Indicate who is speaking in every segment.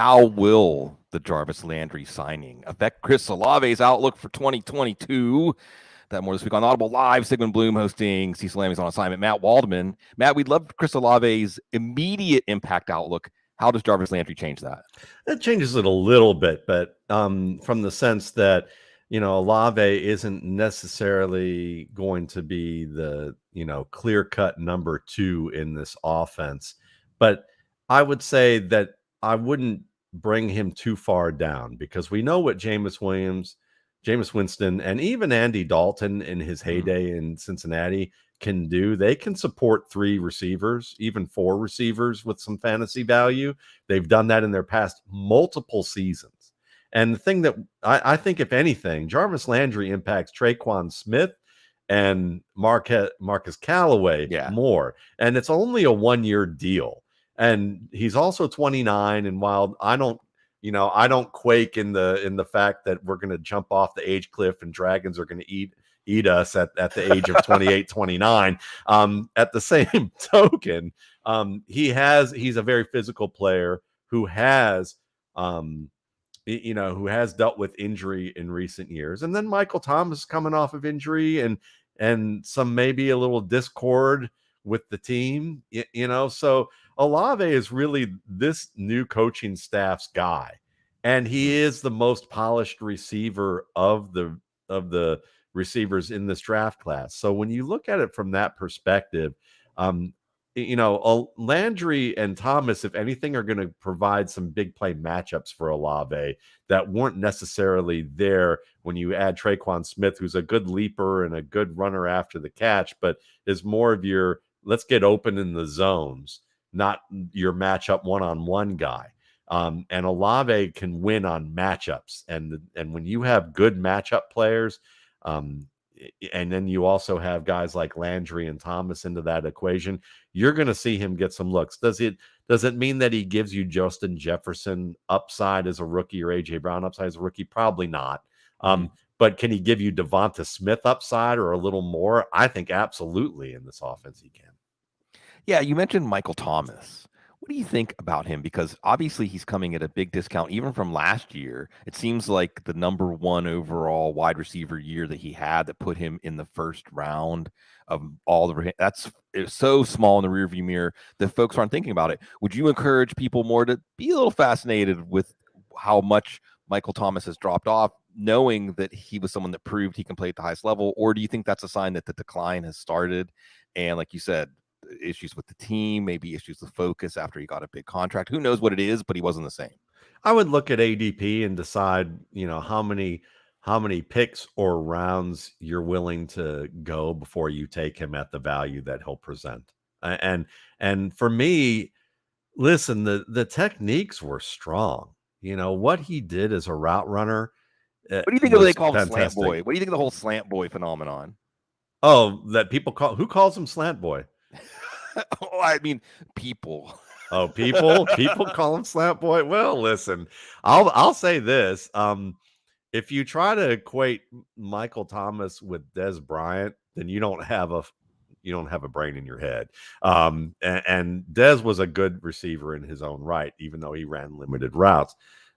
Speaker 1: how will the Jarvis Landry signing affect Chris Olave's outlook for 2022? That more this week on Audible Live. Sigmund Bloom hosting. Cecil Lammey's on assignment. Matt Waldman. Matt, we'd love Chris Olave's immediate impact outlook. How does Jarvis Landry change that?
Speaker 2: It changes it a little bit, but from the sense that, Olave isn't necessarily going to be the, clear-cut number 2 in this offense. But I would say that I wouldn't bring him too far down, because we know what Jameis Winston, and even Andy Dalton in his heyday in Cincinnati can do. They can support 3 receivers, even 4 receivers with some fantasy value. They've done that in their past multiple seasons. And the thing that I think, if anything, Jarvis Landry impacts Traquan Smith and Marcus Callaway more. And it's only a 1-year deal. And he's also 29. And while I don't quake in the fact that we're going to jump off the age cliff and dragons are going to eat us at the age of 28, 29. At the same token, he's a very physical player who has dealt with injury in recent years. And then Michael Thomas coming off of injury and some maybe a little discord with the team, so Olave is really this new coaching staff's guy, and he is the most polished receiver of the receivers in this draft class. So when you look at it from that perspective, Landry and Thomas, if anything, are going to provide some big play matchups for Olave that weren't necessarily there when you add Traquan Smith, who's a good leaper and a good runner after the catch, but is more of your let's get open in the zones, not your matchup one-on-one guy. And Olave can win on matchups. And when you have good matchup players, and then you also have guys like Landry and Thomas into that equation, you're going to see him get some looks. Does it mean that he gives you Justin Jefferson upside as a rookie or A.J. Brown upside as a rookie? Probably not. But can he give you Devonta Smith upside or a little more? I think absolutely in this offense he can.
Speaker 1: Yeah, you mentioned Michael Thomas. What do you think about him? Because obviously he's coming at a big discount, even from last year. It seems like the number 1 overall wide receiver year that he had that put him in the first round of all the it's so small in the rearview mirror that folks aren't thinking about it. Would you encourage people more to be a little fascinated with how much Michael Thomas has dropped off, knowing that he was someone that proved he can play at the highest level? Or do you think that's a sign that the decline has started? And like you said, issues with the team, maybe issues with focus after he got a big contract. Who knows what it is, but he wasn't the same.
Speaker 2: I would look at ADP and decide, how many picks or rounds you're willing to go before you take him at the value that he'll present. And for me, listen, the techniques were strong. What he did as a route runner.
Speaker 1: What do you think of what they call him slant boy? What do you think of the whole slant boy phenomenon?
Speaker 2: Oh, that people who calls him slant boy?
Speaker 1: Oh, I mean, people.
Speaker 2: Oh, people call him slant boy. Well, listen, I'll say this. If you try to equate Michael Thomas with Dez Bryant, then you don't have a brain in your head. And Dez was a good receiver in his own right, even though he ran limited routes.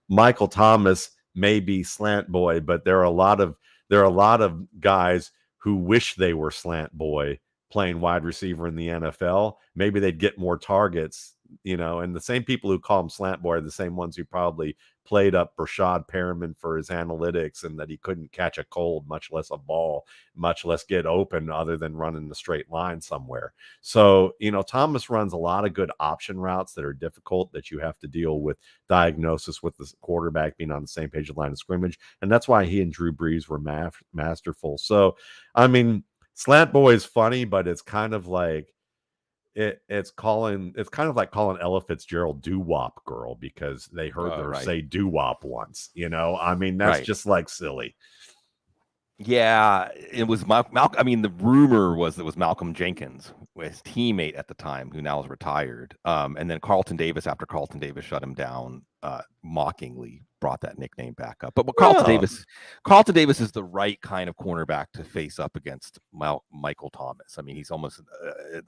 Speaker 2: Michael Thomas may be slant boy, but there are a lot of guys who wish they were slant boy playing wide receiver in the NFL. Maybe they'd get more targets, and the same people who call him slant boy are the same ones who probably played up Rashad Perriman for his analytics and that he couldn't catch a cold, much less a ball, much less get open other than running the straight line somewhere. So, Thomas runs a lot of good option routes that are difficult, that you have to deal with diagnosis with the quarterback being on the same page of the line of scrimmage. And that's why he and Drew Brees were masterful. So, I mean, slant boy is funny, but it's kind of like it's kind of like calling Ella Fitzgerald doo-wop girl because they heard her say doo-wop once. I mean, that's just like silly.
Speaker 1: Yeah, it was Malcolm. I mean, the rumor was it was Malcolm Jenkins his teammate at the time, who now is retired. And then Carlton Davis, after Carlton Davis shut him down, mockingly brought that nickname back up. But Carlton Davis is the right kind of cornerback to face up against Michael Thomas. I mean, he's almost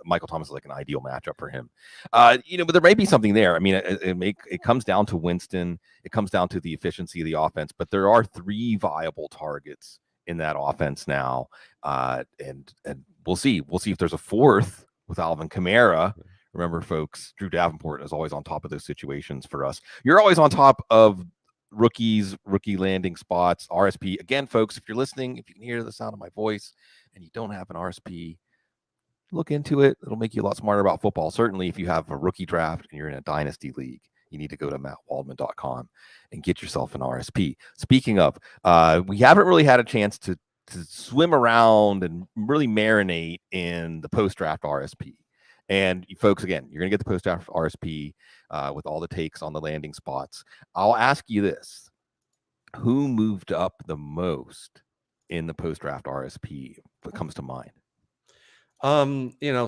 Speaker 1: Michael Thomas is like an ideal matchup for him. But there may be something there. I mean, it comes down to Winston. It comes down to the efficiency of the offense. But there are 3 viable targets in that offense now, and we'll see if there's a 4th with Alvin Kamara. Remember, folks, Drew Davenport is always on top of those situations for us. You're always on top of rookie landing spots, RSP. Again, folks, if you're listening, if you can hear the sound of my voice and you don't have an RSP, look into it. It'll make you a lot smarter about football. Certainly, if you have a rookie draft and you're in a dynasty league, you need to go to mattwaldman.com and get yourself an RSP. Speaking of, we haven't really had a chance to swim around and really marinate in the post-draft RSP. And folks, again, you're going to get the post-draft RSP with all the takes on the landing spots. I'll ask you this. Who moved up the most in the post-draft RSP that comes to mind?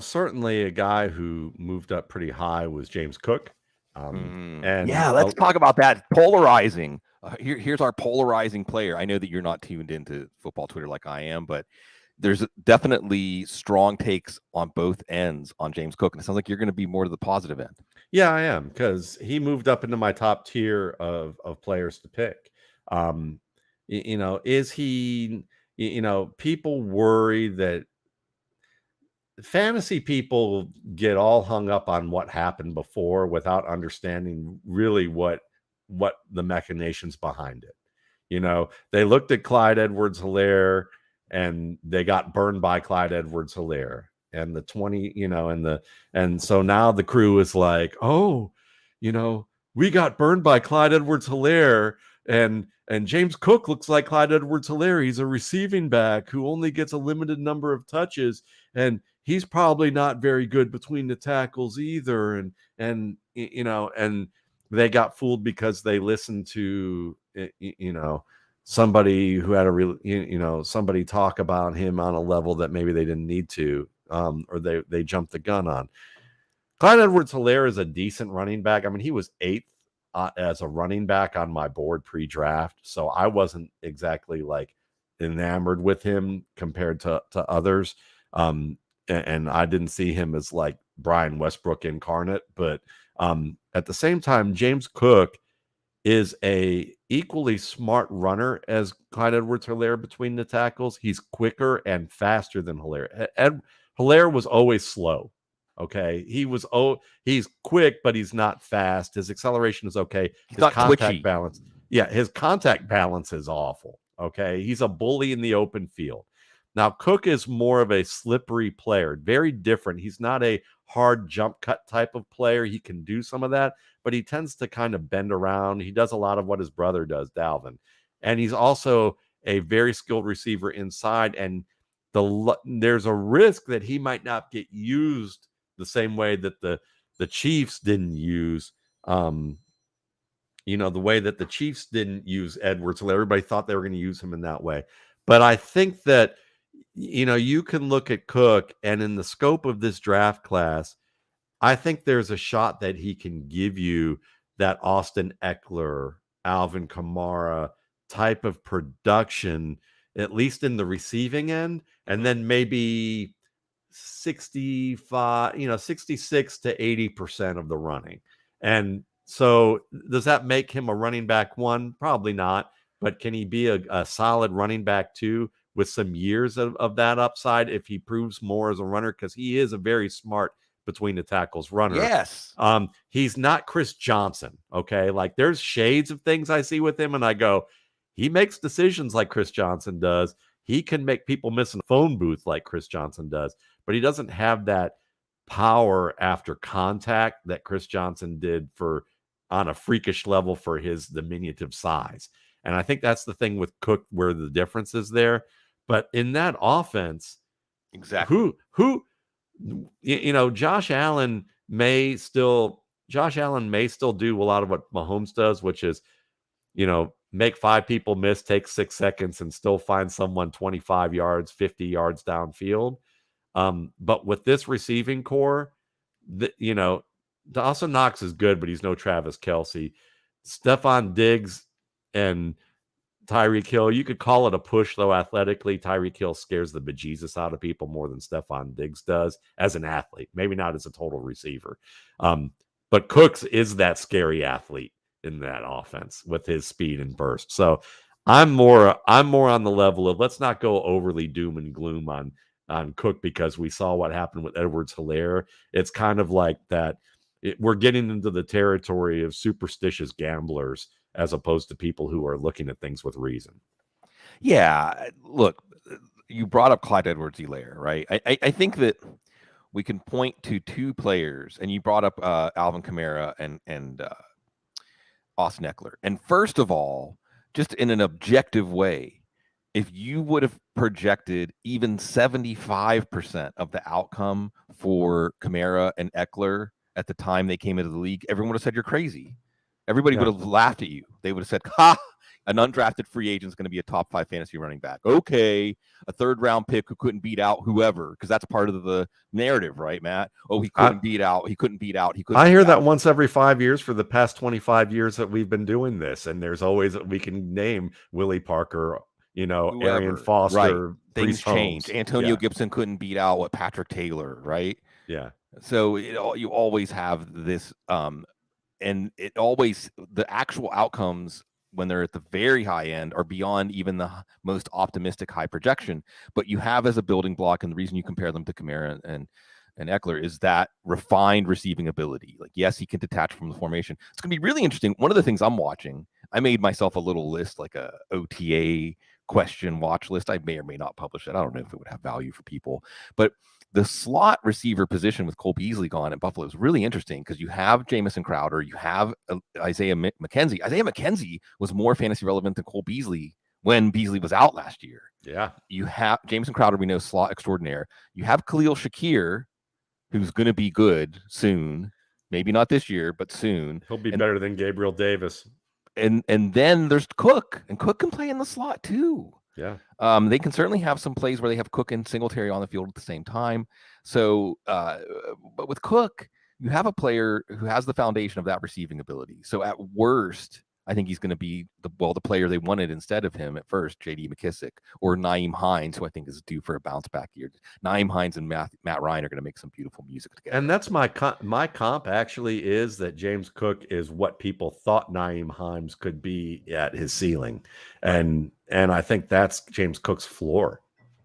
Speaker 2: Certainly a guy who moved up pretty high was James Cook.
Speaker 1: And let's talk about that. Polarizing. Here's our polarizing player. I know that you're not tuned into football Twitter like I am, but there's definitely strong takes on both ends on James Cook. And it sounds like you're going to be more to the positive end.
Speaker 2: Yeah, I am, because he moved up into my top tier of players to pick. Is he, people worry that fantasy people get all hung up on what happened before without understanding really what the machinations behind it. They looked at Clyde Edwards-Helaire and they got burned by Clyde Edwards-Helaire and the 20, and so now the crew is like, oh, we got burned by Clyde Edwards-Helaire and James Cook looks like Clyde Edwards-Helaire. He's a receiving back who only gets a limited number of touches, and he's probably not very good between the tackles either. And they got fooled because they listened to, somebody who had a real, somebody talk about him on a level that maybe they didn't need to, or they jumped the gun on. Clyde Edwards-Helaire is a decent running back. I mean, he was 8th as a running back on my board pre-draft, so I wasn't exactly like enamored with him compared to others. And I didn't see him as like Brian Westbrook incarnate, but at the same time, James Cook is a equally smart runner as Clyde Edwards-Helaire between the tackles. He's quicker and faster than Helaire. Helaire was always slow. Okay, he's quick, but he's not fast. His acceleration is okay.
Speaker 1: His contact twitchy.
Speaker 2: Balance, his contact balance is awful. Okay, he's a bully in the open field. Now, Cook is more of a slippery player, very different. He's not a hard jump cut type of player. He can do some of that, but he tends to kind of bend around. He does a lot of what his brother does, Dalvin. And he's also a very skilled receiver inside. And there's a risk that he might not get used the same way that the Chiefs didn't use, the way that the Chiefs didn't use Edwards. So everybody thought they were going to use him in that way. But I think that, you can look at Cook, and in the scope of this draft class, I think there's a shot that he can give you that Austin Eckler, Alvin Kamara type of production, at least in the receiving end, and then maybe 66 to 80% of the running. And so does that make him a running back 1? Probably not. But can he be a solid running back 2 with some years of that upside if he proves more as a runner? Because he is a very smart between the tackles runner.
Speaker 1: Yes.
Speaker 2: He's not Chris Johnson. Okay. Like there's shades of things I see with him and I go, he makes decisions like Chris Johnson does. He can make people miss in a phone booth like Chris Johnson does, but he doesn't have that power after contact that Chris Johnson did on a freakish level for his diminutive size. And I think that's the thing with Cook where the difference is there. But in that offense,
Speaker 1: exactly,
Speaker 2: Josh Allen may still do a lot of what Mahomes does, which is, make 5 people miss, take 6 seconds, and still find someone 25 yards, 50 yards downfield. But with this receiving core, Dawson Knox is good, but he's no Travis Kelce. Stephon Diggs and Tyreek Hill, you could call it a push, though athletically, Tyreek Hill scares the bejesus out of people more than Stephon Diggs does as an athlete, maybe not as a total receiver. But Cooks is that scary athlete in that offense with his speed and burst. So I'm more on the level of let's not go overly doom and gloom on Cook because we saw what happened with Edwards-Helaire. It's kind of like that. We're getting into the territory of superstitious gamblers as opposed to people who are looking at things with reason.
Speaker 1: Yeah, look, you brought up Clyde Edwards-Helaire, right? I think that we can point to two players, and you brought up Alvin Kamara and Austin Eckler. And first of all, just in an objective way, if you would have projected even 75% of the outcome for Kamara and Eckler at the time they came into the league, everyone would have said you're crazy. Everybody would have laughed at you. They would have said, ha, an undrafted free agent is going to be a top 5 fantasy running back. Okay, a 3rd round pick who couldn't beat out whoever, because that's part of the narrative, right, Matt? Oh, he couldn't beat out.
Speaker 2: I hear that once every 5 years for the past 25 years that we've been doing this, and there's always, we can name Willie Parker, whoever. Arian Foster.
Speaker 1: Right. Things change. Antonio Gibson couldn't beat out Patrick Taylor, right?
Speaker 2: Yeah.
Speaker 1: So you always have this, and it always, the actual outcomes when they're at the very high end are beyond even the most optimistic high projection. But you have as a building block, and the reason you compare them to Kamara and Eckler is that refined receiving ability. Like, yes, he can detach from the formation. It's going to be really interesting. One of the things I'm watching, I made myself a little list, like a OTA question watch list. I may or may not publish it. I don't know if it would have value for people, but the slot receiver position with Cole Beasley gone at Buffalo is really interesting because you have Jamison Crowder, you have Isaiah McKenzie. Isaiah McKenzie was more fantasy relevant than Cole Beasley when Beasley was out last year.
Speaker 2: Yeah.
Speaker 1: You have Jamison Crowder, we know, slot extraordinaire. You have Khalil Shakir, who's going to be good soon. Maybe not this year, but soon.
Speaker 2: He'll be better than Gabriel Davis.
Speaker 1: And then there's Cook, and Cook can play in the slot too.
Speaker 2: Yeah.
Speaker 1: They can certainly have some plays where they have Cook and Singletary on the field at the same time. So, but with Cook, you have a player who has the foundation of that receiving ability. So at worst, I think he's going to be the player they wanted instead of him at first, J.D. McKissick or Nyheim Hines, who I think is due for a bounce back year. Nyheim Hines and Matt Ryan are going to make some beautiful music together.
Speaker 2: And that's my comp actually is that James Cook is what people thought Nyheim Hines could be at his ceiling. And I think that's James Cook's floor.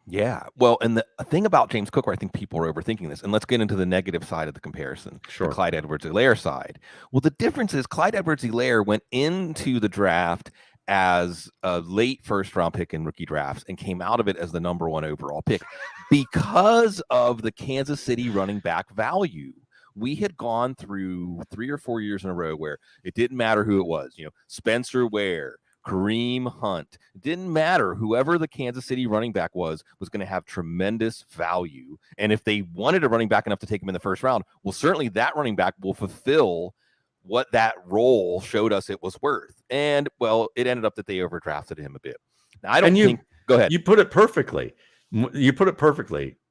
Speaker 1: Yeah. Well, and the thing about James Cook, where I think people are overthinking this, and let's get into the negative side of the comparison,
Speaker 2: sure.
Speaker 1: The Clyde Edwards-Helaire side. Well, the difference is Clyde Edwards-Helaire went into the draft as a late 1st round pick in rookie drafts and came out of it as the number 1 overall pick because of the Kansas City running back value. We had gone through 3 or 4 years in a row where it didn't matter who it was, Spencer Ware, Kareem Hunt. It didn't matter. Whoever the Kansas City running back was going to have tremendous value. And if they wanted a running back enough to take him in the 1st round, well, certainly that running back will fulfill what that role showed us it was worth. And, well, it ended up that they overdrafted him a bit. Now, I don't think – go ahead.
Speaker 2: You put it perfectly.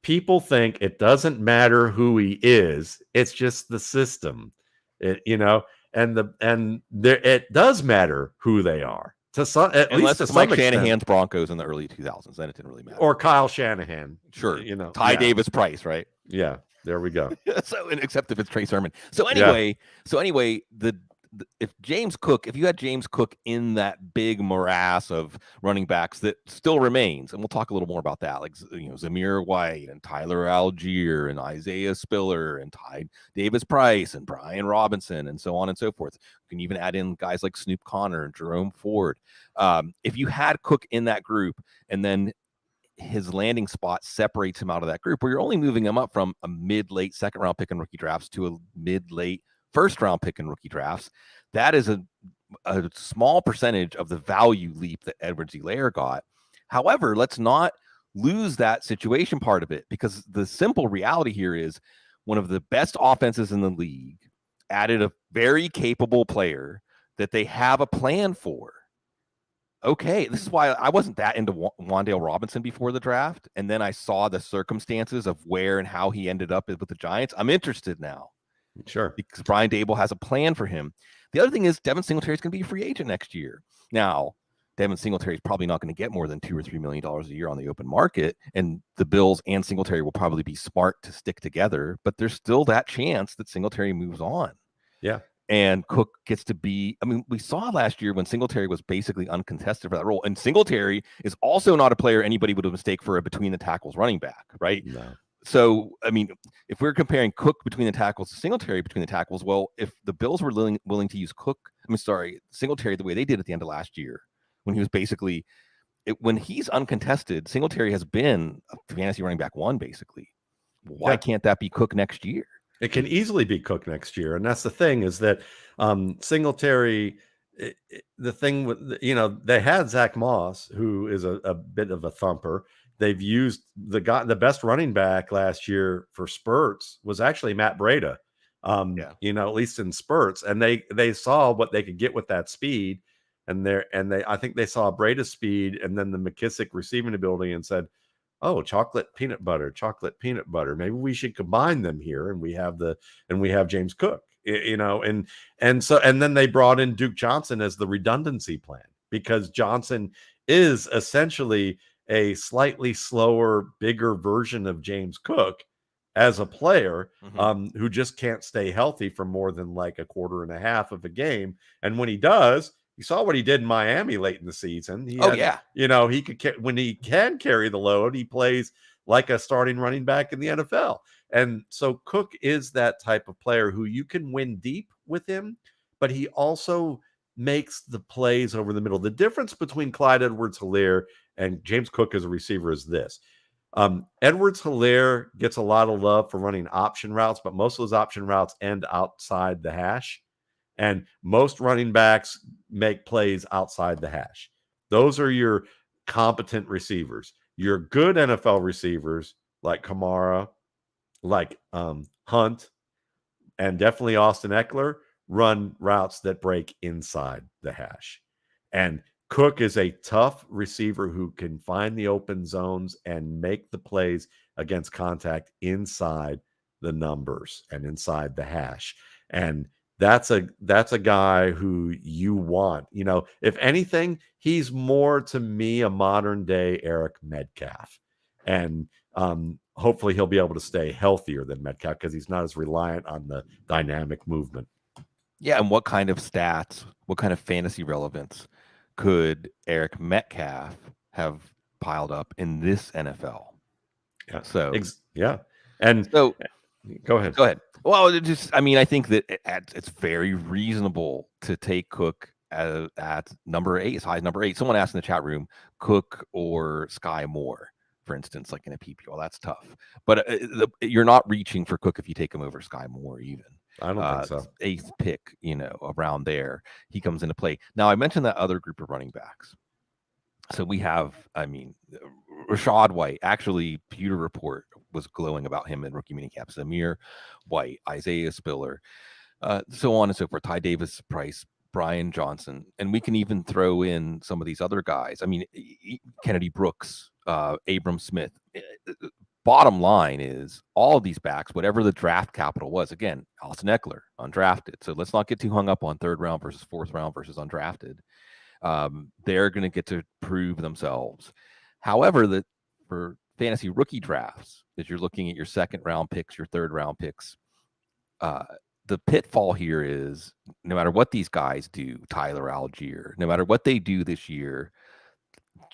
Speaker 2: People think it doesn't matter who he is. It's just the system, and it does matter who they are.
Speaker 1: Unless it's Mike Shanahan's Broncos in the early 2000s, then it didn't really matter.
Speaker 2: Or Kyle Shanahan.
Speaker 1: Sure. Davis Price, right?
Speaker 2: Yeah. There we go.
Speaker 1: So, except if it's Trey Sermon. So anyway, if you had James Cook in that big morass of running backs that still remains, and we'll talk a little more about that, like Zamir White and Tyler Algier and Isaiah Spiller and Davis Price and Brian Robinson and so on and so forth. You can even add in guys like Snoop Connor and Jerome Ford. If you had Cook in that group and then his landing spot separates him out of that group, where you're only moving him up from a mid-late 2nd round pick in rookie drafts to a mid-late 1st round pick in rookie drafts, that is a small percentage of the value leap that Edwards-Helaire got. However, let's not lose that situation part of it, because the simple reality here is one of the best offenses in the league added a very capable player that they have a plan for. okay, this is why I wasn't that into Wan'Dale Robinson before the draft, and then I saw the circumstances of where and how he ended up with the Giants. I'm interested now.
Speaker 2: Sure.
Speaker 1: Because Brian Daboll has a plan for him. The other thing is Devin Singletary is going to be a free agent next year. Now, Devin Singletary is probably not going to get more than $2 or $3 million a year on the open market, and the Bills and Singletary will probably be smart to stick together, but there's still that chance that Singletary moves on.
Speaker 2: Yeah.
Speaker 1: And Cook gets to be, I mean, we saw last year when Singletary was basically uncontested for that role. And Singletary is also not a player anybody would have mistake for a between the tackles running back, right?
Speaker 2: No.
Speaker 1: So, I mean, if we're comparing Cook between the tackles to Singletary between the tackles, well, if the Bills were willing to use Singletary the way they did at the end of last year, when he was basically, when he's uncontested, Singletary has been a fantasy running back one, basically. Why can't that be Cook next year?
Speaker 2: It can easily be Cook next year. And that's the thing is that Singletary, the thing with, they had Zach Moss, who is a bit of a thumper. They've used the best running back last year for spurts was actually Matt Breida, at least in spurts. And they saw what they could get with that speed. I think they saw Breida's speed and then the McKissick receiving ability and said, oh, chocolate peanut butter. Maybe we should combine them here. And we have James Cook, and then they brought in Duke Johnson as the redundancy plan because Johnson is essentially a slightly slower, bigger version of James Cook as a player, who just can't stay healthy for more than like a quarter and a half of a game. And when he does, you saw what he did in Miami late in the season. He could, when he can carry the load, he plays like a starting running back in the NFL. And so Cook is that type of player who you can win deep with him, but he also makes the plays over the middle. The difference between Clyde Edwards-Helaire and James Cook as a receiver is this. Edwards-Helaire gets a lot of love for running option routes, but most of those option routes end outside the hash. And most running backs make plays outside the hash. Those are your competent receivers. Your good NFL receivers like Kamara, like Hunt, and definitely Austin Eckler run routes that break inside the hash. And Cook is a tough receiver who can find the open zones and make the plays against contact inside the numbers and inside the hash. And that's a guy who you want. If anything, he's more to me a modern day Eric Metcalf. And hopefully he'll be able to stay healthier than Metcalf because he's not as reliant on the dynamic movement.
Speaker 1: Yeah, and what kind of stats, what kind of fantasy relevance could Eric Metcalf have piled up in this NFL?
Speaker 2: Yeah.
Speaker 1: So
Speaker 2: And
Speaker 1: so
Speaker 2: go ahead.
Speaker 1: Well, I think that it's very reasonable to take Cook at number 8, as high as number 8. Someone asked in the chat room, Cook or Sky Moore, for instance, like in a PPR. That's tough. But you're not reaching for Cook if you take him over Sky Moore even.
Speaker 2: I don't think so.
Speaker 1: 8th pick, around there, he comes into play. Now, I mentioned that other group of running backs. So we have, Rachaad White. Actually, Pewter Report was glowing about him in rookie minicamp. Zamir White, Isaiah Spiller, so on and so forth. Ty Davis Price, Brian Johnson, and we can even throw in some of these other guys. Kennedy Brooks, Abram Smith. Bottom line is all of these backs, whatever the draft capital was, again, Austin Eckler, undrafted. So let's not get too hung up on 3rd round versus 4th round versus undrafted. They're going to get to prove themselves. However, for fantasy rookie drafts, as you're looking at your 2nd round picks, your 3rd round picks, the pitfall here is no matter what these guys do, Tyler Algier, no matter what they do this year,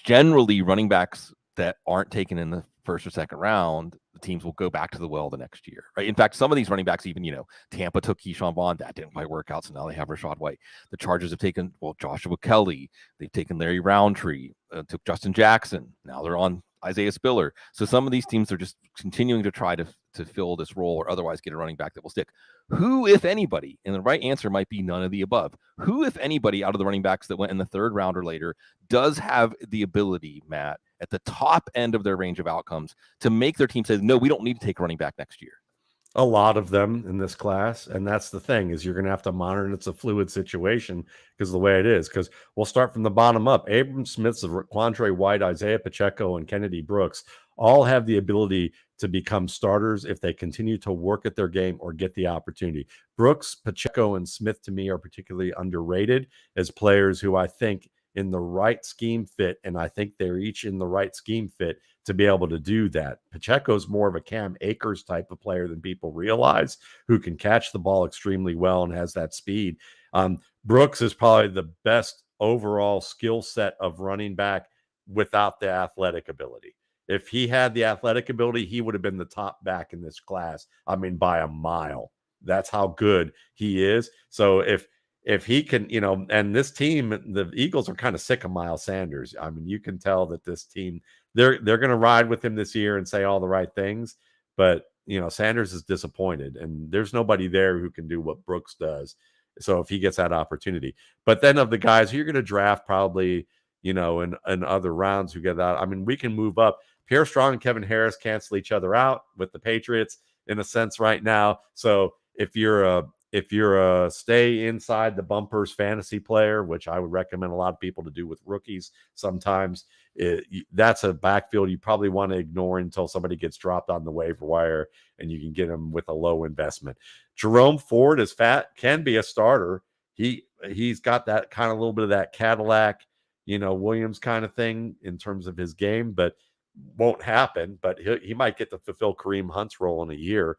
Speaker 1: generally running backs that aren't taken in the 1st or 2nd round, the teams will go back to the well the next year, right? In fact, some of these running backs, even, Tampa took Keyshawn Vaughn. That didn't quite work out, so now they have Rachaad White. The Chargers have taken, Joshua Kelly. They've taken Larry Roundtree, took Justin Jackson. Now they're on Isaiah Spiller. So some of these teams are just continuing to try to fill this role or otherwise get a running back that will stick. Who, if anybody, and the right answer might be none of the above, who, if anybody, out of the running backs that went in the 3rd round or later, does have the ability, Matt, at the top end of their range of outcomes to make their team say, no, we don't need to take a running back next year?
Speaker 2: A lot of them in this class, and that's the thing, is you're going to have to monitor. It's a fluid situation because the way it is. Because we'll start from the bottom up. Abram Smith, Quandre White, Isaiah Pacheco, and Kennedy Brooks all have the ability to become starters if they continue to work at their game or get the opportunity. Brooks, Pacheco, and Smith, to me, are particularly underrated as players who I think in the right scheme fit, and I think they're each in the right scheme fit to be able to do that. Pacheco's more of a Cam Akers type of player than people realize, who can catch the ball extremely well and has that speed. Brooks is probably the best overall skill set of running back without the athletic ability. If he had the athletic ability, he would have been the top back in this class. I mean, by a mile. That's how good he is. So if he can, and this team, the Eagles are kind of sick of Miles Sanders. I mean, you can tell that this team, they're going to ride with him this year and say all the right things, but Sanders is disappointed, and there's nobody there who can do what Brooks does. So if he gets that opportunity, but then of the guys who you're going to draft probably, in other rounds who get that, I mean, we can move up. Pierre Strong and Kevin Harris cancel each other out with the Patriots in a sense right now. So if you're a stay inside the bumpers fantasy player, which I would recommend a lot of people to do with rookies sometimes, that's a backfield you probably want to ignore until somebody gets dropped on the waiver wire and you can get them with a low investment. Jerome Ford is can be a starter. He's got that kind of little bit of that Cadillac, Williams kind of thing in terms of his game, but won't happen. But he might get to fulfill Kareem Hunt's role in a year.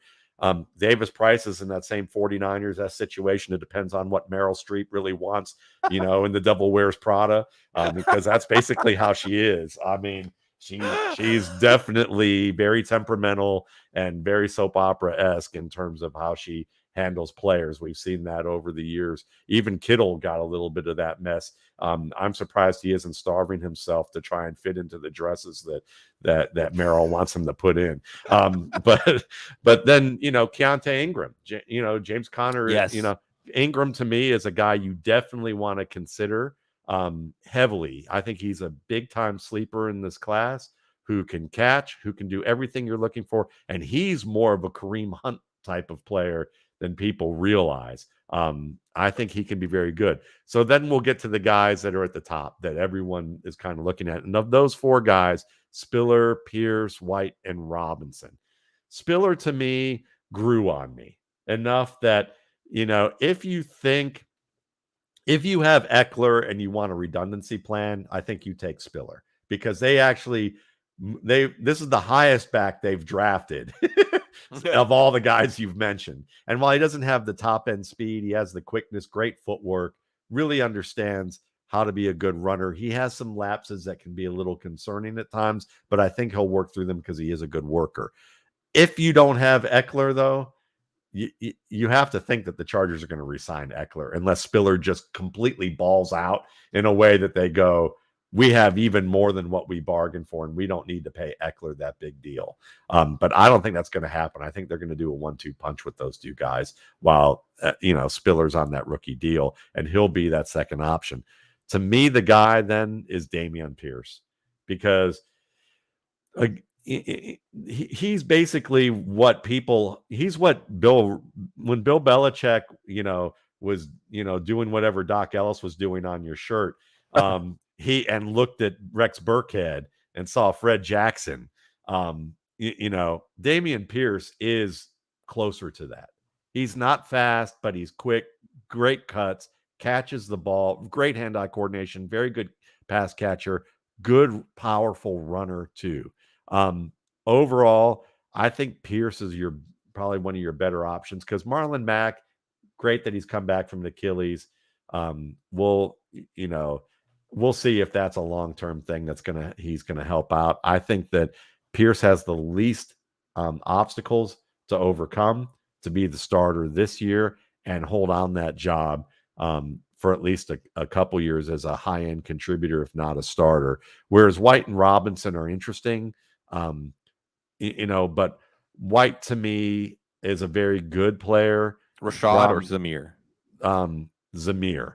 Speaker 2: Davis Price is in that same 49ers situation. It depends on what Meryl Streep really wants, in the Devil Wears Prada, because that's basically how she is. I mean, she's definitely very temperamental and very soap opera-esque in terms of how she handles players. We've seen that over the years. Even Kittle got a little bit of that mess. I'm surprised he isn't starving himself to try and fit into the dresses that Meryl wants him to put in. But then, Keontae Ingram, James Conner,
Speaker 1: Yes.
Speaker 2: Ingram to me is a guy you definitely want to consider heavily. I think he's a big time sleeper in this class who can catch, who can do everything you're looking for. And he's more of a Kareem Hunt type of player than people realize. I think he can be very good. So then we'll get to the guys that are at the top that everyone is kind of looking at. And of those four guys, Spiller, Pierce, White, and Robinson. Spiller to me grew on me enough that, if you have Eckler and you want a redundancy plan, I think you take Spiller, because this is the highest back they've drafted of all the guys you've mentioned. And while he doesn't have the top end speed, he has the quickness, great footwork, really understands how to be a good runner. He has some lapses that can be a little concerning at times, but I think he'll work through them because he is a good worker. If you don't have Eckler, though, you have to think that the Chargers are going to re-sign Eckler unless Spiller just completely balls out in a way that they go, we have even more than what we bargained for, and we don't need to pay Eckler that big deal. But I don't think that's going to happen. I think they're going to do a 1-2 punch with those two guys while, Spiller's on that rookie deal, and he'll be that second option. To me, the guy then is Dameon Pierce, because he's basically when Bill Belichick, was, doing whatever Doc Ellis was doing on your shirt. He looked at Rex Burkhead and saw Fred Jackson. Dameon Pierce is closer to that. He's not fast, but he's quick, great cuts, catches the ball, great hand-eye coordination, very good pass catcher, good, powerful runner too. Overall, I think Pierce is probably one of your better options, because Marlon Mack, great that he's come back from the Achilles. We'll see if that's a long-term thing he's gonna help out. I think that Pierce has the least obstacles to overcome to be the starter this year and hold on that job for at least a couple years as a high-end contributor, if not a starter. Whereas White and Robinson are interesting. But White to me is a very good player.
Speaker 1: Rashad or Zamir?
Speaker 2: Zamir.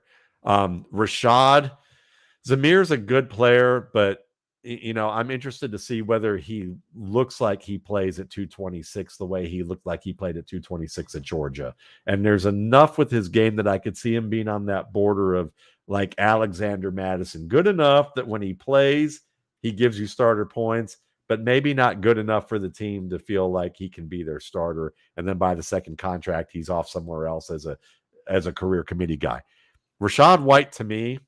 Speaker 2: Zamir's a good player, but I'm interested to see whether he looks like he plays at 226 the way he looked like he played at 226 at Georgia. And there's enough with his game that I could see him being on that border of like Alexander Madison. Good enough that when he plays, he gives you starter points, but maybe not good enough for the team to feel like he can be their starter. And then by the second contract, he's off somewhere else as a career committee guy. Rachaad White, to me,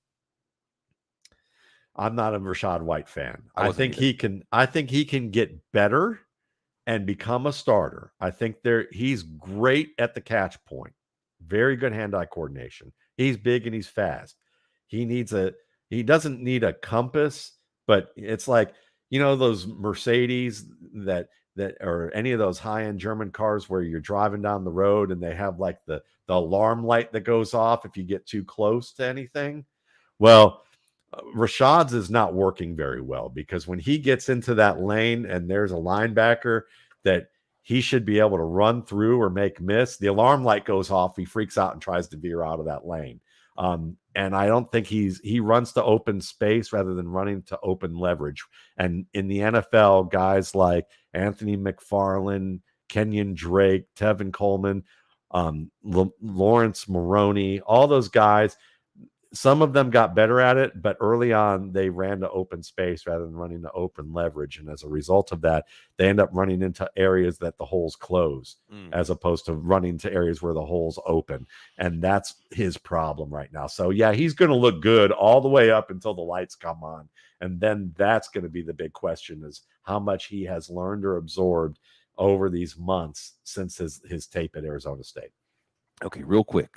Speaker 2: I'm not a Rachaad White fan. I think he can get better and become a starter. I think he's great at the catch point. Very good hand-eye coordination. He's big and he's fast. He doesn't need a compass, but it's like, those Mercedes that or any of those high-end German cars where you're driving down the road and they have like the alarm light that goes off if you get too close to anything. Well, Rashaad's is not working very well because when he gets into that lane and there's a linebacker that he should be able to run through or make miss, the alarm light goes off. He freaks out and tries to veer out of that lane. And I don't think he runs to open space rather than running to open leverage. And in the NFL, guys like Anthony McFarland, Kenyon Drake, Tevin Coleman, Lawrence Maroney, all those guys, some of them got better at it, but early on they ran to open space rather than running to open leverage. And as a result of that, they end up running into areas that the holes close as opposed to running to areas where the holes open. And that's his problem right now. So yeah, he's going to look good all the way up until the lights come on. And then that's going to be the big question, is how much he has learned or absorbed over these months since his tape at Arizona State.
Speaker 1: Okay, real quick,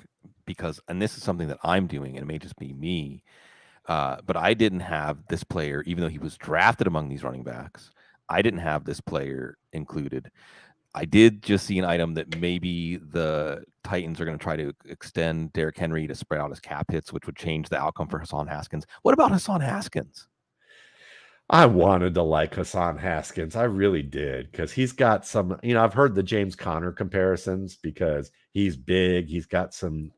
Speaker 1: and this is something that I'm doing, and it may just be me, but I didn't have this player, even though he was drafted among these running backs. I didn't have this player included. I did just see an item that maybe the Titans are going to try to extend Derrick Henry to spread out his cap hits, which would change the outcome for Hassan Haskins. What about Hassan Haskins?
Speaker 2: I wanted to like Hassan Haskins. I really did, because he's got some, I've heard the James Conner comparisons because he's big. He's got some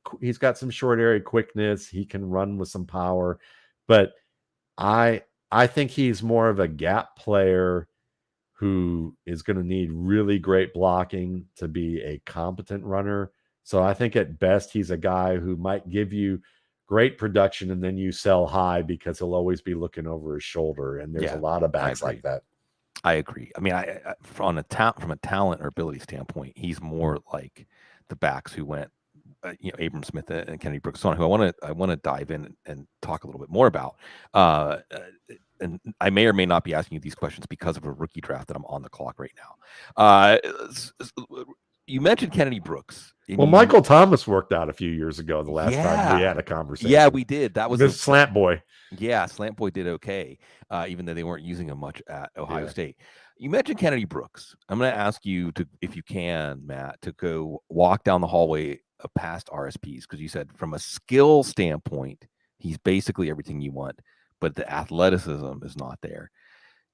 Speaker 2: short area quickness. He can run with some power, but I think he's more of a gap player who is going to need really great blocking to be a competent runner. So I think at best he's a guy who might give you great production and then you sell high because he'll always be looking over his shoulder. And there's a lot of backs like that.
Speaker 1: I agree. I mean, from a talent or ability standpoint, he's more like the backs who went, Abram Smith and Kennedy Brooks, who I want to dive in and talk a little bit more about. And I may or may not be asking you these questions because of a rookie draft that I'm on the clock right now. You mentioned Kennedy Brooks.
Speaker 2: Well, Michael Thomas worked out a few years ago. The last time we had a conversation.
Speaker 1: Yeah, we did. That was
Speaker 2: this Slant Boy.
Speaker 1: Yeah, Slant Boy did okay, even though they weren't using him much at Ohio State. You mentioned Kennedy Brooks. I'm going to ask you to, if you can, Matt, to go walk down the hallway past RSPs, because you said from a skill standpoint, he's basically everything you want, but the athleticism is not there.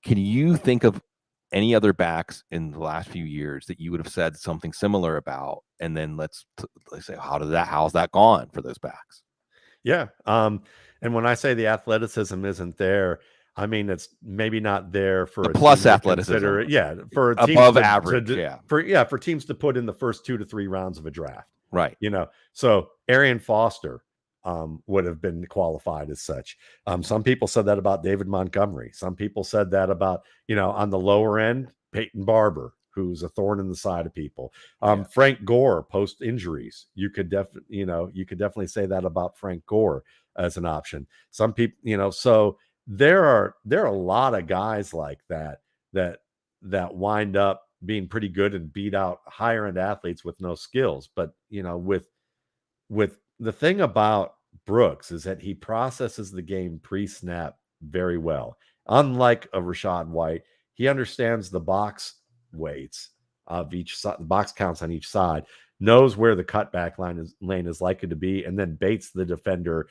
Speaker 1: Can you think of any other backs in the last few years that you would have said something similar about? And then let's say, how's that gone for those backs?
Speaker 2: Yeah. And when I say the athleticism isn't there, I mean, it's maybe not there for
Speaker 1: a plus athleticism.
Speaker 2: For
Speaker 1: above average.
Speaker 2: For teams to put in the first 2 to 3 rounds of a draft.
Speaker 1: Right.
Speaker 2: So Arian Foster would have been qualified as such. Some people said that about David Montgomery. Some people said that about, on the lower end, Peyton Barber, who's a thorn in the side of people. Frank Gore post injuries. You could definitely say that about Frank Gore as an option. Some people, so there are a lot of guys like that wind up being pretty good and beat out higher end athletes with no skills. But, with the thing about Brooks is that he processes the game pre-snap very well. Unlike a Rachaad White, he understands the box weights of each side, the box counts on each side, knows where the cutback lane is likely to be, and then baits the defender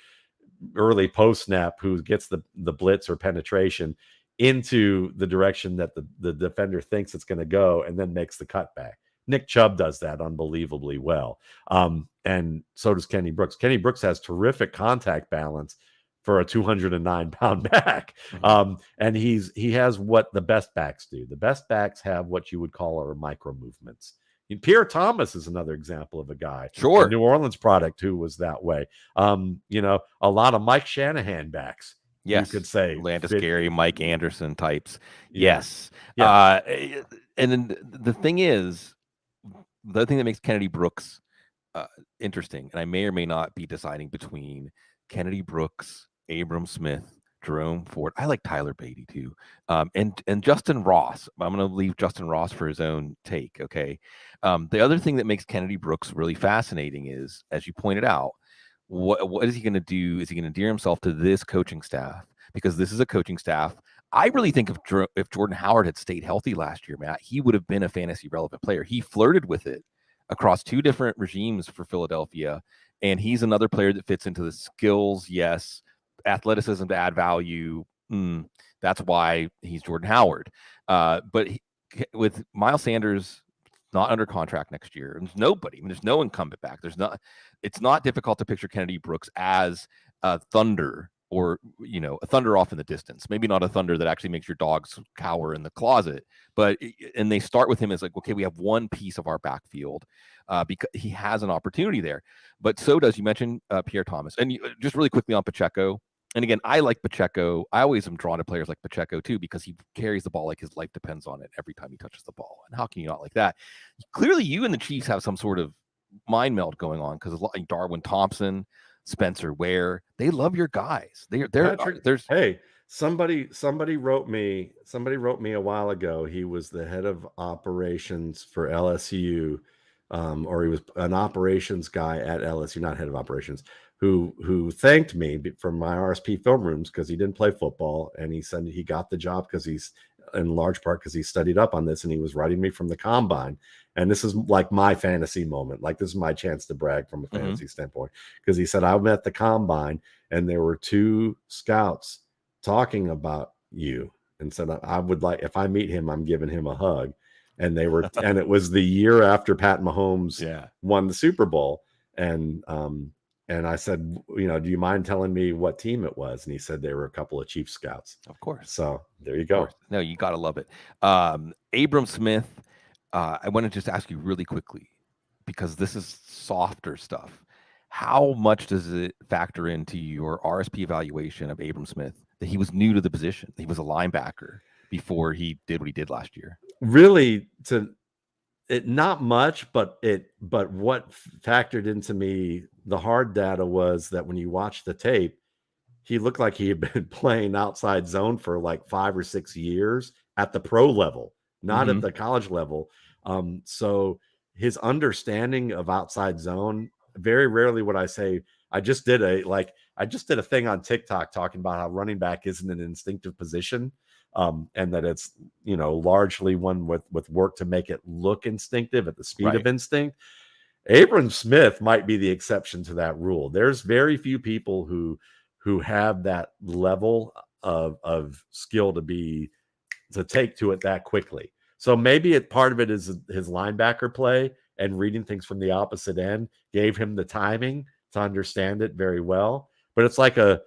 Speaker 2: early post-snap who gets the blitz or penetration into the direction that the defender thinks it's going to go, and then makes the cutback. Nick Chubb does that unbelievably well. And so does Kenny Brooks. Kenny Brooks has terrific contact balance, for a 209-pound back.
Speaker 1: Mhm.
Speaker 2: And he has what the best backs do. The best backs have what you would call are micro movements. And Pierre Thomas is another example of a guy, a
Speaker 1: Sure.
Speaker 2: New Orleans product who was that way. A lot of Mike Shanahan backs,
Speaker 1: Yes.
Speaker 2: you could say.
Speaker 1: Landis Gary, Mike Anderson types.
Speaker 2: Yeah.
Speaker 1: Yes.
Speaker 2: Yeah.
Speaker 1: And then the thing is, the thing that makes Kennedy Brooks interesting, and I may or may not be deciding between Kennedy Brooks, Abram Smith, Jerome Ford. I like Tyler Beatty too, and Justyn Ross. I'm going to leave Justyn Ross for his own take. Okay. The other thing that makes Kennedy Brooks really fascinating is, as you pointed out, what is he going to do? Is he going to endear himself to this coaching staff? Because this is a coaching staff. I really think if Jordan Howard had stayed healthy last year, Matt, he would have been a fantasy relevant player. He flirted with it across two different regimes for Philadelphia, and he's another player that fits into the skills, yes, athleticism to add value. That's why he's Jordan Howard. But with Miles Sanders not under contract next year, there's nobody. I mean, there's no incumbent back. It's not difficult to picture Kennedy Brooks as a Thunder, or a Thunder off in the distance. Maybe not a Thunder that actually makes your dogs cower in the closet, and they start with him as like, okay, we have one piece of our backfield because he has an opportunity there. But so does, you mentioned Pierre Thomas, and just really quickly on Pacheco. And again, I like Pacheco. I always am drawn to players like Pacheco too, because he carries the ball like his life depends on it every time he touches the ball. And how can you not like that? Clearly, you and the Chiefs have some sort of mind meld going on, because like Darwin Thompson, Spencer Ware, they love your guys.
Speaker 2: Hey, somebody wrote me a while ago. He was the head of operations for LSU, or he was an operations guy at LSU, not head of operations, who thanked me from my RSP film rooms because he didn't play football, and he said he got the job because he's in large part because he studied up on this, and he was writing me from the combine. And this is like my fantasy moment. Like, this is my chance to brag from a fantasy standpoint, because he said, I met the combine and there were two scouts talking about you, and said, I would like, if I meet him, I'm giving him a hug. And they were, and it was the year after Pat Mahomes won the Super Bowl. And I said, do you mind telling me what team it was? And he said they were a couple of Chiefs scouts.
Speaker 1: Of course.
Speaker 2: So there you go.
Speaker 1: No, you got to love it. Abram Smith, I want to just ask you really quickly, because this is softer stuff. How much does it factor into your RSP evaluation of Abram Smith that he was new to the position? He was a linebacker before he did what he did last year.
Speaker 2: Really, not much, but what factored into me, the hard data, was that when you watch the tape, he looked like he had been playing outside zone for like 5 or 6 years at the pro level, not at the college level. So his understanding of outside zone, very rarely would I say, I just did a thing on TikTok talking about how running back isn't an instinctive position. And that it's, largely one with work to make it look instinctive at the speed of instinct. Abram Smith might be the exception to that rule. There's very few people who have that level of skill to take to it that quickly. So maybe part of it is his linebacker play, and reading things from the opposite end gave him the timing to understand it very well. But it's like a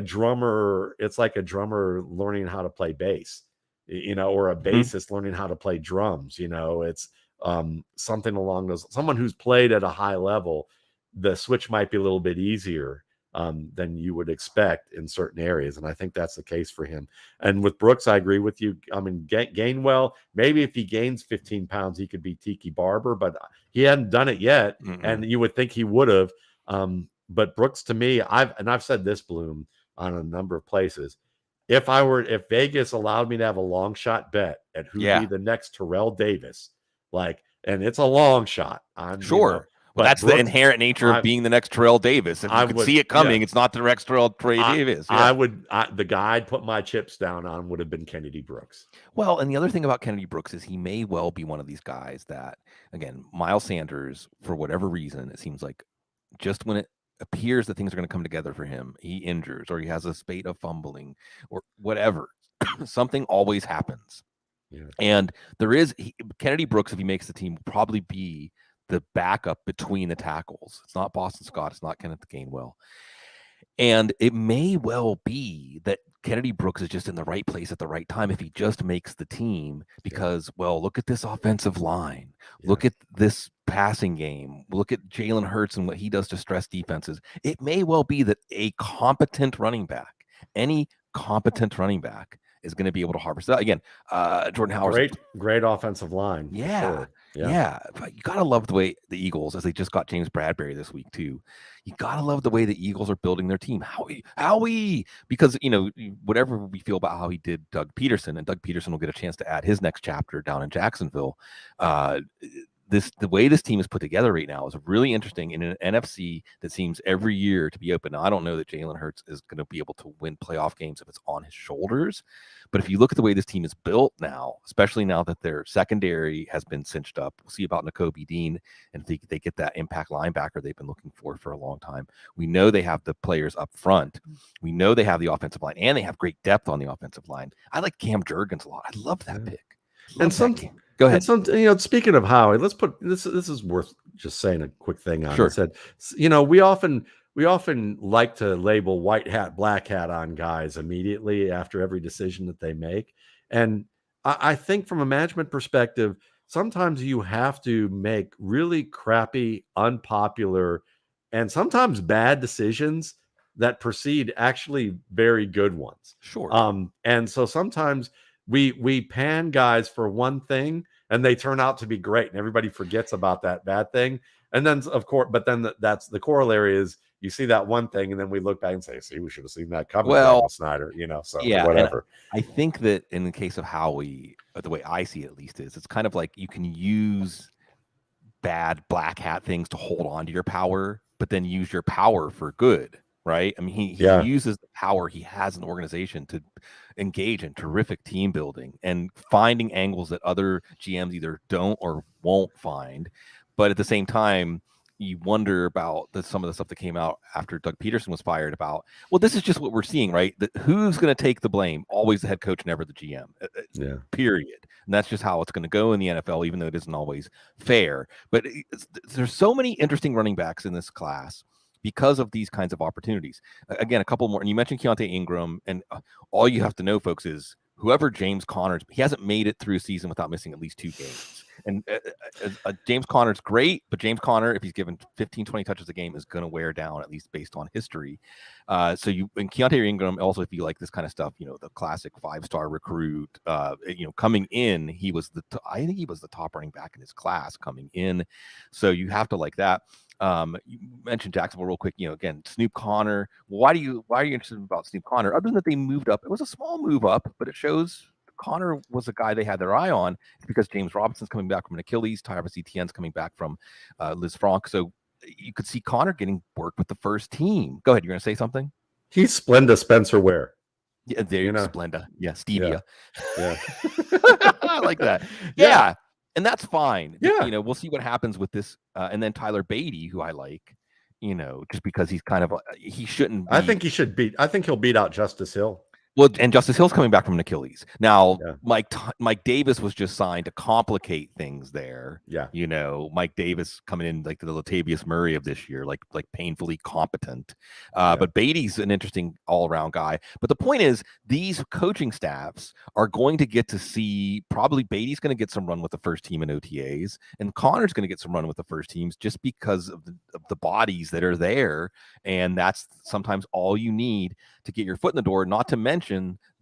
Speaker 2: drummer learning how to play bass, or a bassist learning how to play drums. It's something along those. Someone who's played at a high level, the switch might be a little bit easier than you would expect in certain areas. And I think that's the case for him. And with Brooks, I agree with you. I mean, Gainwell, maybe if he gains 15 pounds, he could be Tiki Barber, but he hadn't done it yet. And you would think he would have. But Brooks, to me, I've said this, Bloom, on a number of places. If Vegas allowed me to have a long shot bet at who'd be the next Terrell Davis, and it's a long shot. I'm
Speaker 1: sure. Well, that's Brooks, the inherent nature of being the next Terrell Davis. If you could see it coming, it's not the next Terrell Davis. Yeah.
Speaker 2: The guy I'd put my chips down on would have been Kennedy Brooks.
Speaker 1: Well, and the other thing about Kennedy Brooks is he may well be one of these guys that, again, Miles Sanders, for whatever reason, it seems like just when it appears that things are going to come together for him, he injures, or he has a spate of fumbling, or whatever. Something always happens. Yeah. And Kennedy Brooks, if he makes the team, will probably be the backup between the tackles. It's not Boston Scott. It's not Kenneth Gainwell. And it may well be that Kennedy Brooks is just in the right place at the right time if he just makes the team because, well, look at this offensive line. Look at this passing game. Look at Jalen Hurts and what he does to stress defenses. It may well be that a competent running back, any competent running back, is going to be able to harvest that. Again, Jordan Howard.
Speaker 2: Great offensive line.
Speaker 1: Yeah. Yeah. But you got to love the way the Eagles, as they just got James Bradbury this week, too. You got to love the way the Eagles are building their team. Howie, because, whatever we feel about how he did Doug Peterson, and Doug Peterson will get a chance to add his next chapter down in Jacksonville. The way this team is put together right now is really interesting in an NFC that seems every year to be open. Now, I don't know that Jalen Hurts is going to be able to win playoff games if it's on his shoulders. But if you look at the way this team is built now, especially now that their secondary has been cinched up, we'll see about Nakobe Dean and if they get that impact linebacker they've been looking for a long time. We know they have the players up front. We know they have the offensive line, and they have great depth on the offensive line. I like Cam Jurgens a lot. I love that pick. Go ahead.
Speaker 2: And speaking of Howie, let's put this is worth just saying a quick thing on.
Speaker 1: Sure.
Speaker 2: It said, we often like to label white hat, black hat on guys immediately after every decision that they make. And I think from a management perspective, sometimes you have to make really crappy, unpopular, and sometimes bad decisions that precede actually very good ones.
Speaker 1: Sure.
Speaker 2: And so sometimes we pan guys for one thing and they turn out to be great and everybody forgets about that bad thing. And then that's the corollary is you see that one thing and then we look back and say, see, we should have seen that coming.
Speaker 1: Well,
Speaker 2: Snyder, whatever.
Speaker 1: I think that in the case of Howie, the way I see it at least is it's kind of like you can use bad black hat things to hold on to your power, but then use your power for good. Right. I mean, he uses the power he has in the organization to engage in terrific team building and finding angles that other GMs either don't or won't find. But at the same time, you wonder about some of the stuff that came out after Doug Peterson was fired about, well, this is just what we're seeing, right? That who's going to take the blame? Always the head coach, never the GM. Period. And that's just how it's going to go in the NFL, even though it isn't always fair. But there's so many interesting running backs in this class because of these kinds of opportunities. Again, a couple more. And you mentioned Keontae Ingram. And all you have to know, folks, is whoever James Conner's, he hasn't made it through a season without missing at least 2 games. And James Conner's great, but James Conner, if he's given 15, 20 touches a game, is going to wear down, at least based on history. And Keontae Ingram, also, if you like this kind of stuff, the classic 5-star recruit, coming in, I think he was the top running back in his class coming in. So you have to like that. You mentioned Jacksonville real quick. Again, Snoop Conner. Why are you interested about Snoop Conner? Other than that they moved up, it was a small move up, but it shows Conner was a guy they had their eye on. It's because James Robinson's coming back from an Achilles, Travis Etienne's coming back from Liz Frank. So you could see Conner getting work with the first team. Go ahead. You're going to say something?
Speaker 2: He's Splenda Spencer Ware.
Speaker 1: Yeah, there you go. Splenda. Yeah, Stevia.
Speaker 2: Yeah.
Speaker 1: I like that. Yeah. And that's fine.
Speaker 2: Yeah.
Speaker 1: We'll see what happens with this. And then Tyler Beatty, who I like, just because he's kind of, he shouldn't be.
Speaker 2: I think he'll beat out Justice Hill.
Speaker 1: Well, and Justice Hill's coming back from an Achilles. Now, Mike Davis was just signed to complicate things there.
Speaker 2: Yeah.
Speaker 1: Mike Davis coming in like the Latavius Murray of this year, like painfully competent. But Beatty's an interesting all-around guy. But the point is, these coaching staffs are going to get to see, probably Beatty's going to get some run with the first team in OTAs, and Connor's going to get some run with the first teams just because of the bodies that are there. And that's sometimes all you need to get your foot in the door, not to mention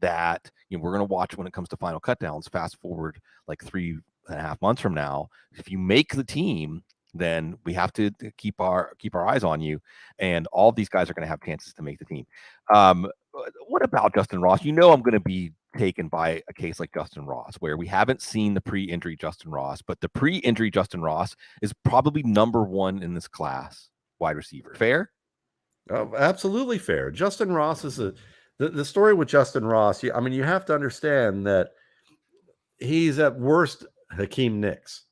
Speaker 1: that we're going to watch when it comes to final cutdowns. Fast forward like 3.5 months from now, if you make the team, then we have to keep our eyes on you, and all of these guys are going to have chances to make the team. What about Justyn Ross? I'm going to be taken by a case like Justyn Ross, where we haven't seen the pre-injury Justyn Ross, but the pre-injury Justyn Ross is probably number 1 in this class, wide receiver. Fair?
Speaker 2: Oh, absolutely fair. Justyn Ross is the story with Justyn Ross. You have to understand that he's at worst Hakeem Nicks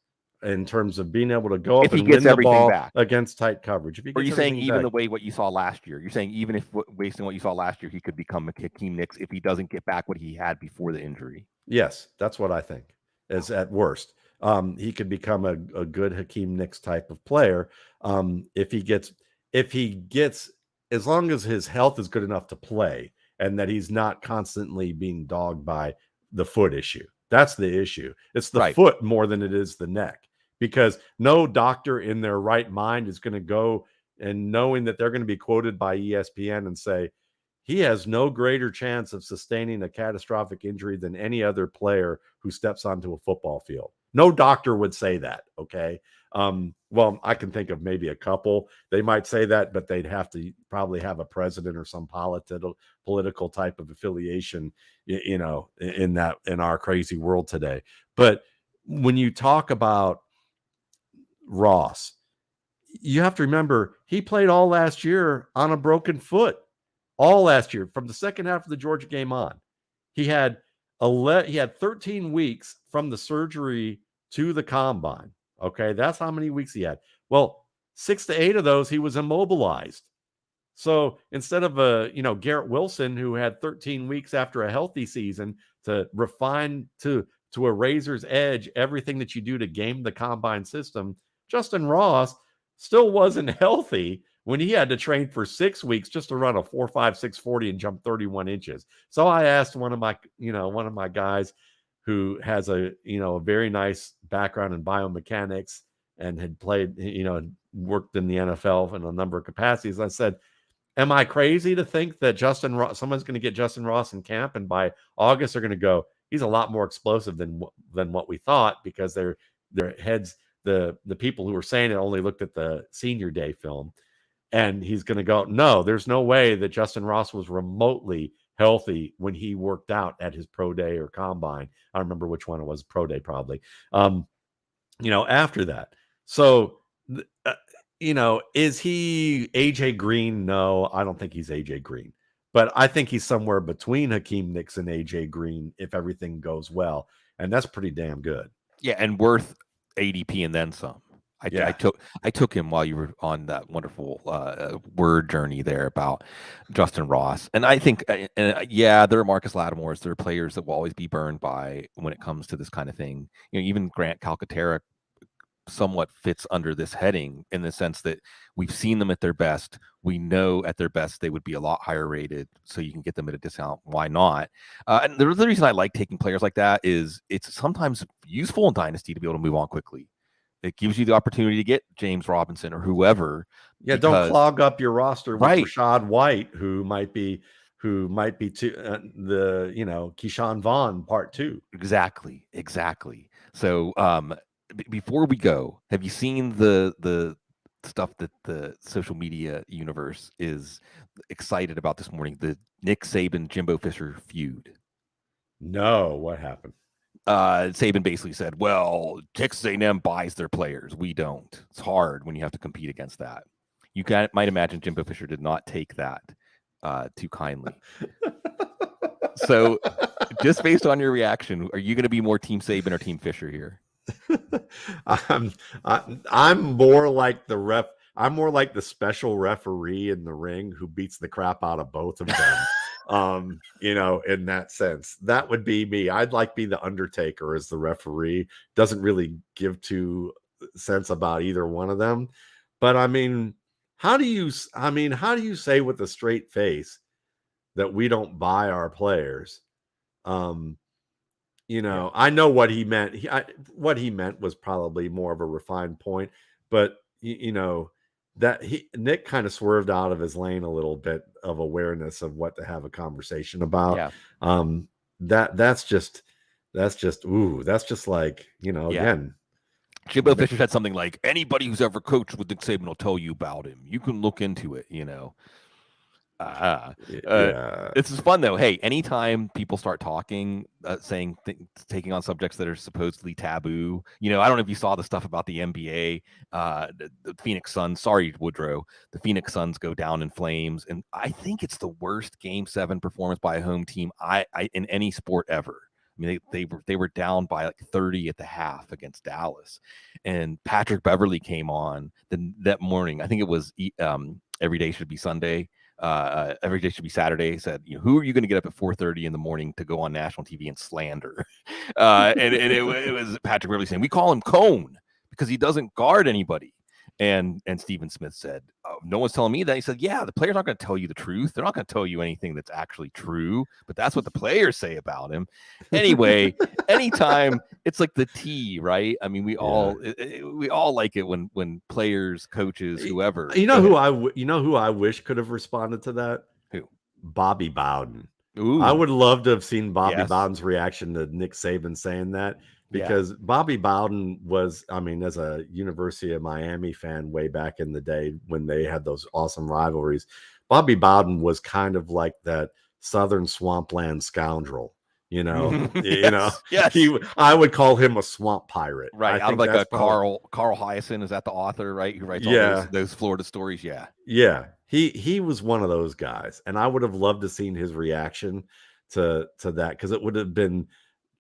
Speaker 2: in terms of being able to go up and win the ball against tight coverage.
Speaker 1: Are you saying even the way what you saw last year? You're saying even if based on what you saw last year, he could become a Hakeem Nicks if he doesn't get back what he had before the injury?
Speaker 2: Yes, that's what I think. Is at worst. He could become a good Hakeem Nicks type of player if he gets as long as his health is good enough to play and that he's not constantly being dogged by the foot issue. That's the issue. It's the foot more than it is the neck, because no doctor in their right mind is going to go and knowing that they're going to be quoted by ESPN and say, he has no greater chance of sustaining a catastrophic injury than any other player who steps onto a football field. No doctor would say that, okay? Well, I can think of maybe a couple. They might say that, but they'd have to probably have a president or some political type of affiliation, in our crazy world today. But when you talk about Ross, you have to remember he played all last year on a broken foot. All last year, from the second half of the Georgia game on. He had 13 weeks from the surgery to the combine. Okay, that's how many weeks he had. Well, 6 to 8 of those he was immobilized. So instead of Garrett Wilson, who had 13 weeks after a healthy season to refine to a razor's edge everything that you do to game the combine system, Justyn Ross still wasn't healthy when he had to train for 6 weeks just to run a 4.5 640 and jump 31 inches. So I asked one of my guys who has a very nice background in biomechanics and had played, worked in the NFL in a number of capacities. I said, am I crazy to think that someone's going to get Justyn Ross in camp, and by August they're going to go, he's a lot more explosive than what we thought, because their heads, the people who were saying it only looked at the senior day film. And he's going to go, no, there's no way that Justyn Ross was remotely healthy when he worked out at his pro day or combine. I don't remember which one it was, pro day probably. After that. So, is he AJ Green? No, I don't think he's AJ Green. But I think he's somewhere between Hakeem Nicks and AJ Green if everything goes well. And that's pretty damn good.
Speaker 1: Yeah, and worth ADP and then some. I took him while you were on that wonderful word journey there about Justyn Ross, and I think, there are Marcus Lattimores, there are players that will always be burned by when it comes to this kind of thing. Even Grant Calcaterra somewhat fits under this heading in the sense that we've seen them at their best. We know at their best they would be a lot higher rated, so you can get them at a discount. Why not? And the reason I like taking players like that is it's sometimes useful in Dynasty to be able to move on quickly. It gives you the opportunity to get James Robinson or whoever.
Speaker 2: Yeah, don't clog up your roster with Rashad White, who might be Keyshawn Vaughn part 2.
Speaker 1: Exactly. So before we go, have you seen the stuff that the social media universe is excited about this morning? The Nick Saban Jimbo Fisher feud.
Speaker 2: No, what happened?
Speaker 1: Saban basically said, well, Texas A&M buys their players. We don't. It's hard when you have to compete against that. You might imagine Jimbo Fisher did not take that too kindly. So just based on your reaction, are you going to be more Team Saban or Team Fisher here?
Speaker 2: I'm more like the ref. I'm more like the special referee in the ring who beats the crap out of both of them. In that sense, that would be me. I'd like be the Undertaker as the referee. Doesn't really give two cents about either one of them. But how do you say with a straight face that we don't buy our players? I know what he meant. What he meant was probably more of a refined point, but Nick kind of swerved out of his lane a little bit of awareness of what to have a conversation about.
Speaker 1: Yeah.
Speaker 2: That's just like, again,
Speaker 1: Jimbo Fisher said something like, anybody who's ever coached with Nick Saban will tell you about him. You can look into it, This is fun though. Hey, anytime people start talking, taking on subjects that are supposedly taboo, I don't know if you saw the stuff about the NBA, the Phoenix Suns. Sorry, Woodrow. The Phoenix Suns go down in flames, and I think it's the worst Game 7 performance by a home team in any sport ever. They were down by like 30 at the half against Dallas, and Patrick Beverley came on that morning. I think it was Every Day Should Be Sunday. Every Day Should Be Saturday. Said, who are you going to get up at 4:30 in the morning to go on national TV and slander? And it was Patrick Beverley saying, we call him Cone because he doesn't guard anybody. And Stephen Smith said, oh, no one's telling me that. He said, yeah, the players aren't going to tell you the truth. They're not going to tell you anything that's actually true, but that's what the players say about him. Anyway, anytime it's like the T, right? I mean, we all like it when players, coaches, whoever.
Speaker 2: You know who I wish could have responded to that?
Speaker 1: Who?
Speaker 2: Bobby Bowden.
Speaker 1: Ooh.
Speaker 2: I would love to have seen Bobby Bowden's reaction to Nick Saban saying that, because Bobby Bowden was, I mean, as a University of Miami fan way back in the day when they had those awesome rivalries, Bobby Bowden was kind of like that Southern swampland scoundrel. You know, I would call him a swamp pirate,
Speaker 1: right? Out of like a Carl Hyacin, is that the author, right? Who writes all those Florida stories?
Speaker 2: Yeah. He was one of those guys, and I would have loved to seen his reaction to that, because it would have been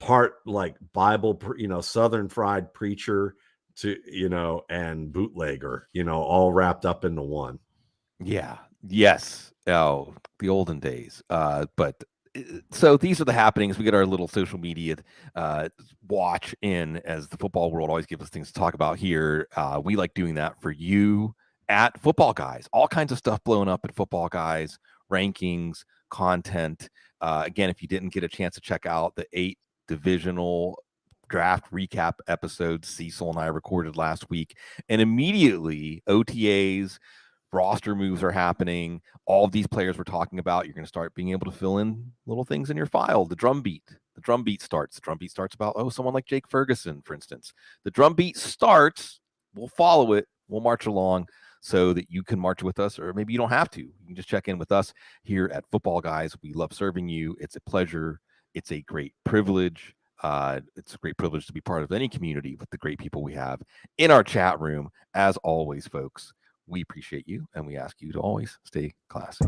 Speaker 2: part like Bible, Southern fried preacher to and bootlegger, all wrapped up into one.
Speaker 1: Yeah. Yes. Oh, the olden days. But so these are the happenings. We get our little social media watch in, as the football world always gives us things to talk about here. We like doing that for you at Footballguys. All kinds of stuff blowing up at Footballguys, rankings, content. Again, if you didn't get a chance to check out the 8 divisional draft recap episodes Cecil and I recorded last week, and immediately OTAs, roster moves are happening. All of these players we're talking about, you're going to start being able to fill in little things in your file. The drum beat starts. The drum beat starts about, someone like Jake Ferguson, for instance. The drum beat starts. We'll follow it. We'll march along so that you can march with us, or maybe you don't have to. You can just check in with us here at Footballguys. We love serving you. It's a pleasure. It's a great privilege. It's a great privilege to be part of any community with the great people we have in our chat room. As always, folks, we appreciate you, and we ask you to always stay classy.